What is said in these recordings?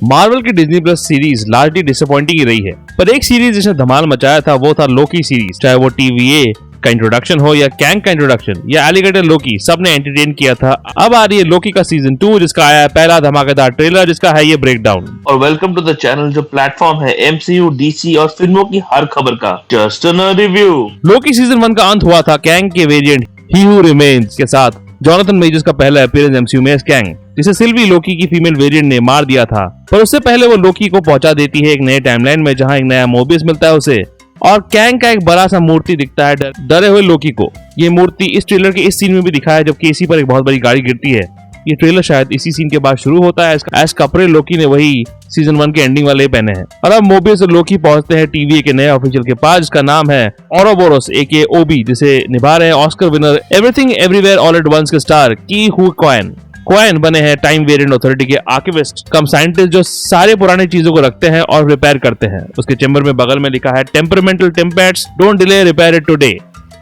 Marvel की Disney plus series largely disappointing ही रही है, पर एक सीरीज जिसने धमाल मचाया था वो था लोकी सीरीज। चाहे वो TVA का इंट्रोडक्शन हो या कैंग का इंट्रोडक्शन या एलिगेटर लोकी, सबने एंटरटेन किया था। अब आ रही है लोकी का सीजन 2 जिसका आया है पहला धमाकेदार ट्रेलर जिसका है ये ब्रेकडाउन। और वेलकम टू द चैनल जो प्लेटफॉर्म है MCU, DC और फिल्मों की हर खबर का just a review. Loki season 1 का अंत हुआ था कैंग के वेरिएंट ही हू रिमेन्स के साथ जोनाथन मेजर्स का पहला अपीयरेंस MCU में एज कैंग, जिसे सिल्वी लोकी की फीमेल वेरिएंट ने मार दिया था। पर उससे पहले वो लोकी को पहुंचा देती है एक नए टाइमलाइन में जहां एक नया मोबियस मिलता है उसे, और कैंग का एक बड़ा सा मूर्ति दिखता है डरे हुए लोकी को। ये मूर्ति इस ट्रेलर के इस सीन में भी दिखाया है जब केसी पर एक बहुत बड़ी गाड़ी गिरती है। ये ट्रेलर शायद इसी सीन के बाद शुरू होता है। एज कपड़े लोकी ने वही सीजन 1 के एंडिंग वाले पहने हैं। और अब मोबियस और लोकी पहुंचते हैं TVA के नए ऑफिशियल के पास जिसका नाम है ओरोबोरोस AKA ओबी, जिसे निभा रहे हैं Oscar winner Everything Everywhere All At Once के स्टार की हू क्वाइन बने हैं टाइम वेरिएंट अथॉरिटी के आर्किविस्ट कम साइंटिस्ट जो सारे पुरानी चीजों को रखते हैं और रिपेयर करते हैं। उसके चैम्बर में बगल में लिखा है टेम्परमेंटल टेम्पैट्स don't delay repair it today,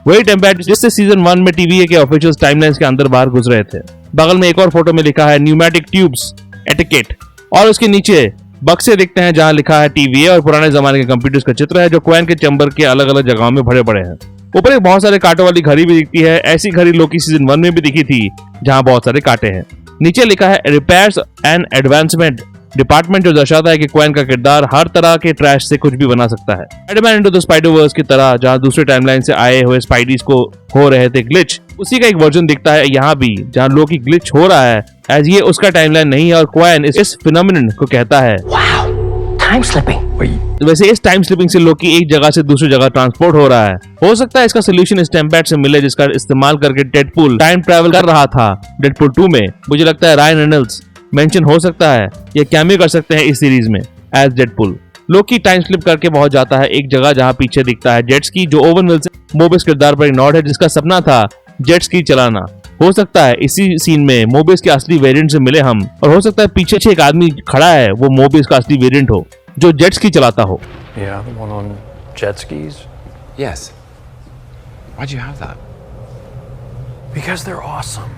वही टेम्पैट जिससे सीजन 1 में TVA के ऑफिशियल टाइमलाइंस के अंदर बाहर घुस रहे थे। बगल में एक और फोटो में लिखा है न्यूमेटिक ट्यूब्स एटिकेट, और उसके नीचे बक्से दिखते हैं जहां लिखा है TVA और पुराने जमाने के कंप्यूटर्स का चित्र है जो क्वाइन के चैम्बर के अलग अलग जगहों में भरे पड़े हैं। ऊपर एक बहुत सारे कांटों वाली घड़ी भी दिखती है। ऐसी घड़ी लोकी सीजन 1 में भी दिखी थी जहां बहुत सारे कांटे हैं। नीचे लिखा है रिपेयर्स एंड एडवांसमेंट डिपार्टमेंट, जो दर्शाता है कि क्वाइन का किरदार हर तरह के ट्रैश से कुछ भी बना सकता है। स्पाइडरमैन इनटू द स्पाइडरवर्स की तरह जहां दूसरे टाइमलाइन से आए हुए स्पाइडीज को हो रहे थे ग्लिच, उसी का एक वर्जन दिखता है यहाँ भी जहां लोकी ग्लिच हो रहा है एज ये उसका टाइमलाइन नहीं है और क्वाइन इस फिनोमिनन को कहता है टाइम स्लिपिंग। वैसे इस टाइम स्लिपिंग से लोकी एक जगह से दूसरी जगह ट्रांसपोर्ट हो रहा है। हो सकता है इसका सोल्यूशन इस टेम्पैट से मिले जिसका इस्तेमाल करके डेडपूल टाइम ट्रैवल कर रहा था डेडपूल 2 में। मुझे लगता है रायन रेनॉल्ड्स मेंशन हो सकता है या कैमियो कर सकते हैं इस सीरीज में एज डेडपूल। लोकी टाइम स्लिप करके पहुंच जाता है एक जगह जहां पीछे दिखता है जेट स्की, जो ओवन विल्सन मोबियस किरदार पर एक नॉट है जिसका सपना था जेट स्की चलाना। हो सकता है इसी सीन में मोबियस के असली वेरिएंट से मिले हम, और हो सकता है पीछे एक आदमी खड़ा है वो मोबियस का असली वेरिएंट हो जो जेट स्की चलाता हो। Yeah, the one on jet skis? Yes. Why'd you have that? Because they're awesome.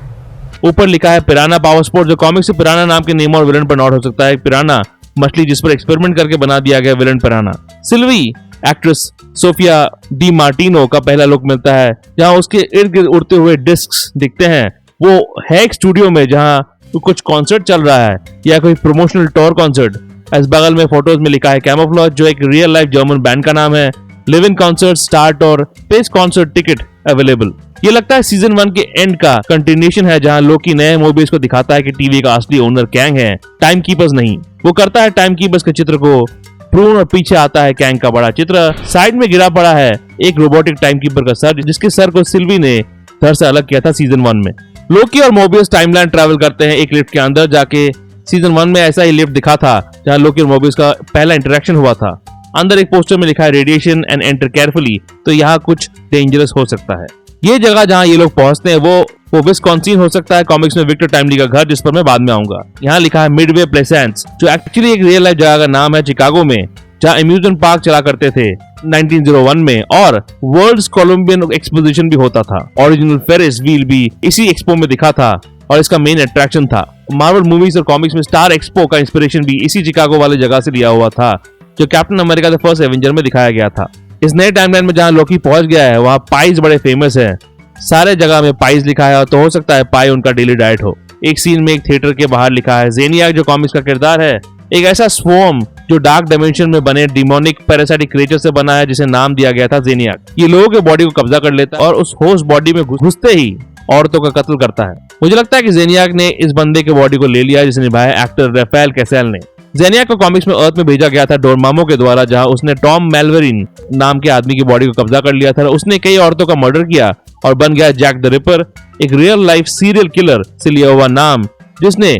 ऊपर लिखा है पिराना पावर स्पोर्ट, जो कॉमिक से पिराना नाम के नेम और विलन पर नॉट हो सकता है। पिराना मछली जिस पर एक्सपेरिमेंट करके बना दिया गया विलन पिराना। Sylvie actress Sophia Di Martino का पहला लुक मिलता है जहां उसके इर्द गिर्द उड़ते हुए डिस्क्स दिखते हैं। वो है एक स्टूडियो में जहां कुछ कॉन्सर्ट चल रहा है या कोई प्रमोशनल टूर कॉन्सर्ट। इस बगल में फोटोज में लिखा है कैमोफ्लेज, जो एक रियल लाइफ जर्मन बैंड का नाम है। लिव इन कॉन्सर्ट स्टार्ट और पेस कॉन्सर्ट टिकट अवेलेबल। ये लगता है सीजन 1 के एंड का कंटिन्यूएशन है जहां लोकी नए मोबियस को दिखाता है कि TVA का असली ओनर कैंग है, टाइम कीपर्स नहीं। वो करता है टाइम कीपर्स के चित्र को प्रून और पीछे आता है कैंग का बड़ा चित्र। साइड में गिरा पड़ा है एक रोबोटिक टाइम कीपर का सर जिसके सर को सिल्वी ने धड़ से अलग किया था सीजन 1 में। लोकी और मोबियस टाइमलाइन ट्रैवल करते हैं एक लिफ्ट के अंदर जाके। सीजन 1 में ऐसा ही लिफ्ट दिखा था जहां लोकी और मोबियस का पहला इंटरेक्शन हुआ था। अंदर एक पोस्टर में लिखा है रेडिएशन एंड एंटर केयरफुली, तो यहाँ कुछ डेंजरस हो सकता है। ये जगह जहाँ ये लोग पहुंचते हैं वो विस्कॉन्सिन हो सकता है, कॉमिक्स में विक्टर टाइमली का घर जिस पर मैं बाद में आऊंगा। यहाँ लिखा है मिडवे प्लेसेंस, जो एक्चुअली एक रियल लाइफ जगह का नाम है चिकागो में जहाँ अम्यूजमेंट पार्क चला करते थे 1901 में, और वर्ल्ड्स कोलंबियन एक्सपोजिशन भी होता था। ओरिजिनल फेरिस व्हील भी इसी एक्सपो में दिखा था और इसका मेन अट्रैक्शन था। मार्वल मूवीज और कॉमिक्स में स्टार एक्सपो का इंस्पिरेशन भी इसी चिकागो वाले जगह से लिया हुआ था जो captain America the first Avenger में दिखाया गया था। इस नए टाइमलाइन में जहां लोकी पहुंच गया है वहां पाइज बड़े फेमस है। सारे जगह में पाइज लिखा है, तो हो सकता है पाई उनका डेली डाइट हो। एक सीन में एक थिएटर के बाहर लिखा है जेनियाक, जो कॉमिक्स का किरदार है, एक ऐसा स्वॉर्म जो डार्क डायमेंशन में बने डिमोनिक पैरासाइटिक क्रिएचर से बना है जिसे नाम दिया गया था जेनियाक। ये लोगों के बॉडी को कब्जा कर लेता है और उस होस्ट बॉडी में घुसते ही औरतों का कत्ल करता है। मुझे लगता है कि जेनियाक ने इस बंदे के बॉडी को ले लिया जिसे निभाया एक्टर राफेल कैसेल ने। जेनियाक को कॉमिक्स में अर्थ में भेजा गया था डोरमामो के द्वारा, जहां उसने टॉम मेल्वरिन नाम के आदमी की बॉडी को कब्जा कर लिया था। उसने कई औरतों का मर्डर किया और बन गया जैक द रिपर, एक रियल लाइफ सीरियल किलर से लिया हुआ नाम जिसने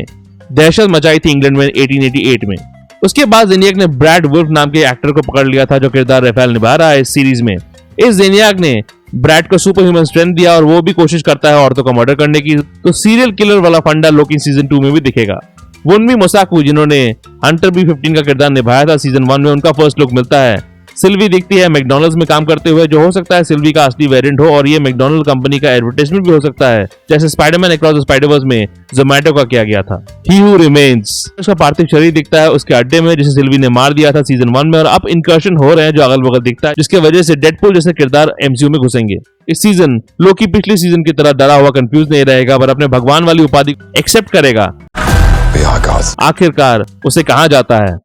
दहशत मचाई थी इंग्लैंड में 1888 में। उसके बाद जेनियाक ने ब्रैड वुल्फ नाम के एक्टर को पकड़ लिया था जो किरदार राफेल निभा रहा है इस सीरीज में। इस जेनियाक ने ब्रैड को सुपर ह्यूमन स्ट्रेंथ दिया और वो भी कोशिश करता है औरतों का मर्डर करने की। तो सीरियल किलर वाला फंडा लोकी सीजन 2 में भी दिखेगा। वुनमी मोसाकू, जिन्होंने हंटर B-15 का किरदार निभाया था सीजन 1 में, उनका फर्स्ट लुक मिलता है सिल्वी दिखती है मैकडॉनल्ड्स में काम करते हुए, जो हो सकता है सिल्वी का असली वेरिएंट हो और ये मैकडॉनल्ड कंपनी का एडवर्टाइजमेंट भी हो सकता है, जैसे स्पाइडरमैन अक्रॉस द स्पाइडरवर्स में जोमैटो का किया गया था। ही हू रिमेन्स, उसका पार्थिव शरीर दिखता है उसके अड्डे में जिसे सिल्वी ने मार दिया था सीजन 1 में, और अब इनकर्शन हो रहे हैं जो अगल बगल दिखता है, जिसकी वजह से डेडपूल जैसे किरदार एमसीयू में घुसेंगे। इस सीजन लोकी पिछले सीजन की तरह डरा हुआ कंफ्यूज नहीं रहेगा, पर अपने भगवान वाली उपाधि एक्सेप्ट करेगा। आखिरकार उसे कहा जाता है।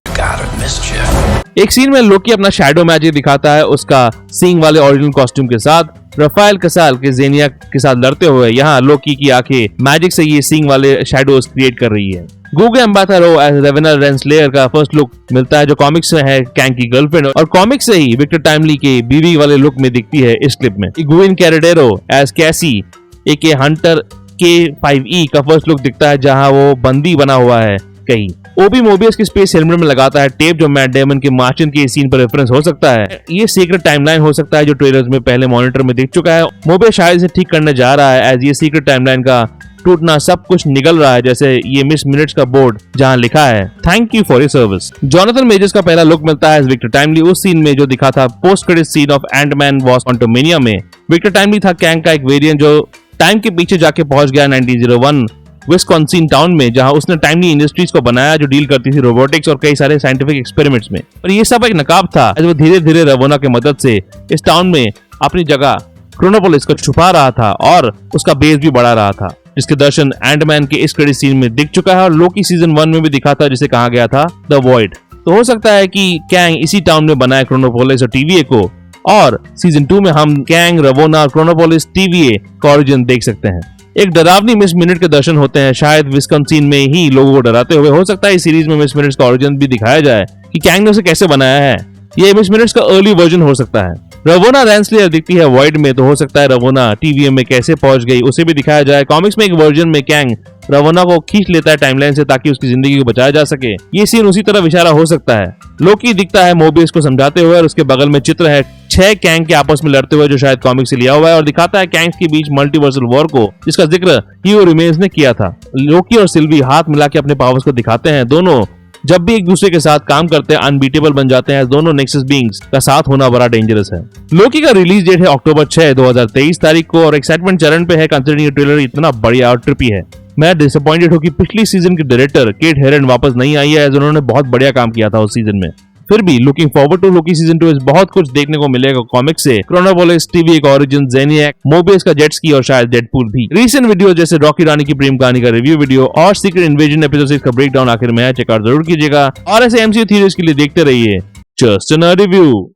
एक सीन में लोकी अपना शैडो मैजिक दिखाता है उसका सींग वाले ओरिजिनल कॉस्ट्यूम के साथ राफेल कसाल के जेनिया के साथ लड़ते हुए। यहाँ लोकी की आंखें मैजिक से ये सींग वाले शैडोज क्रिएट कर रही है। गूगे एम्बाथरो एज रेवेना रेंसलेयर का फर्स्ट लुक मिलता है जो कॉमिक्स में है कैंग की गर्लफ्रेंड, और कॉमिक्स से ही विक्टर टाइमली के बीवी वाले लुक में दिखती है इस क्लिप में। इगुइन कैरेडेरो एज कैसी एके हंटर K5E का फर्स्ट लुक दिखता है जहां वो बंदी बना हुआ है कहीं। ओबी मोबियस की स्पेस हेलमेट में लगाता है टेप जो मैट डेमन के मार्टिन के सीन पर रेफरेंस हो सकता है। ये सीक्रेट टाइमलाइन हो सकता है जो ट्रेलर्स में पहले मॉनिटर में दिख चुका है। मोबियस शायद इसे ठीक करने जा रहा है एज ये सीक्रेट टाइमलाइन का टूटना सब कुछ निकल रहा है, जैसे ये मिस मिनट्स का बोर्ड जहां लिखा है thank you for your service. Jonathan measures का पहला लुक मिलता है विक्टर टाइमली उस सीन में जो दिखा था post credit scene of Ant Man Wasp Quantumania में। विक्टर टाइमली था कैंग का एक वेरिएंट जो टाइम के पीछे जाके पहुंच गया 1901 विस्कॉन्सिन टाउन में, जहां उसने टाइमली इंडस्ट्रीज को बनाया जो डील करती थी रोबोटिक्स और कई सारे साइंटिफिक एक्सपेरिमेंट्स में। पर ये सब एक नकाब था। वो धीरे धीरे रवोना की मदद से इस टाउन में अपनी जगह क्रोनोपोलिस को छुपा रहा था और उसका बेस भी बढ़ा रहा था, जिसके दर्शन एंटमैन के इस क्रेडिट सीन में दिख चुका है और लोकी सीजन 1 में भी दिखा था जिसे कहा गया था द वॉइड। तो हो सकता है कि कैंग इसी टाउन में बनाए क्रोनोपोलिस और टीवीए को, और सीजन 2 में हम कैंग, रवोना और क्रोनोपोलिस टीवीए का ओरिजिन देख सकते हैं। एक डरावनी मिस मिनट के दर्शन होते हैं, शायद विस्कॉन्सिन में ही लोगों को डराते हुए। हो सकता है इस सीरीज में मिस मिनट्स का ओरिजिन भी दिखाया जाए कि कैंग ने उसे कैसे बनाया है। ये मिस मिनट्स का अर्ली वर्जन हो सकता है। रवोना रेंसलेयर दिखती है वॉइड में, तो हो सकता है रवोना टीवीएम में कैसे पहुंच गई उसे भी दिखाया जाए। कॉमिक्स में एक वर्जन में कैंग रवोना को खींच लेता है टाइमलाइन से ताकि उसकी जिंदगी को बचाया जा सके। ये सीन उसी तरफ इशारा हो सकता है। लोकी दिखता है मोबियस को समझाते हुए और उसके बगल में चित्र है 6 कैंग के आपस में लड़ते हुए जो शायद कॉमिक से लिया हुआ है, और दिखाता है कैंग्स के बीच मल्टीवर्सल वॉर को जिसका जिक्र ही हू रिमेन्स ने किया था। लोकी और सिल्वी हाथ मिला के अपने पावर्स को दिखाते हैं। दोनों जब भी एक दूसरे के साथ काम करते हैं अनबीटेबल बन जाते हैं। दोनों नेक्सस बीइंग्स का साथ होना बड़ा डेंजरस है। लोकी का रिलीज डेट है अक्टूबर 6, 2023 तारीख को, और एक्साइटमेंट चरण पे है कंसीडरिंग ये ट्रेलर इतना बढ़िया और ट्रिपी है। मैं डिसअपॉइंटेड हूँ कि पिछली सीजन की डायरेक्टर केट हेरन वापस नहीं आई है, उन्होंने बहुत बढ़िया काम किया था उस सीजन में। फिर भी looking forward to Loki season 2 बहुत कुछ देखने को मिलेगा कॉमिक्स से। क्रोनोपोलिस, टीवीए का ओरिजिन, जेनियाक, मोबियस का जेट स्की और शायद डेडपूल भी। रीसेंट वीडियो जैसे रॉकी रानी की प्रेम कहानी का रिव्यू वीडियो और सीक्रेट इन्वेजन एपिसोड 6 का ब्रेकडाउन आखिर में है, चेकआउट जरूर कीजिएगा। और ऐसे एमसीयू थ्योरीज के लिए देखते रहिए just a nerdy view.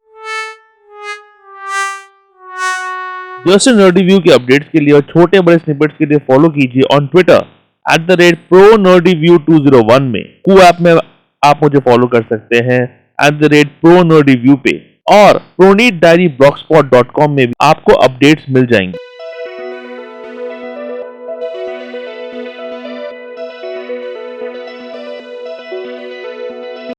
Just a nerdy view के अपडेट्स के लिए और छोटे बड़े स्निपेट्स के लिए फॉलो कीजिए ऑन ट्विटर @ProNerdyView201 में। कू ऐप में आप मुझे फॉलो कर सकते हैं @ProNerdyView पे, और ProNeedDiaryBlogspot.com में भी आपको अपडेट्स मिल जाएंगे।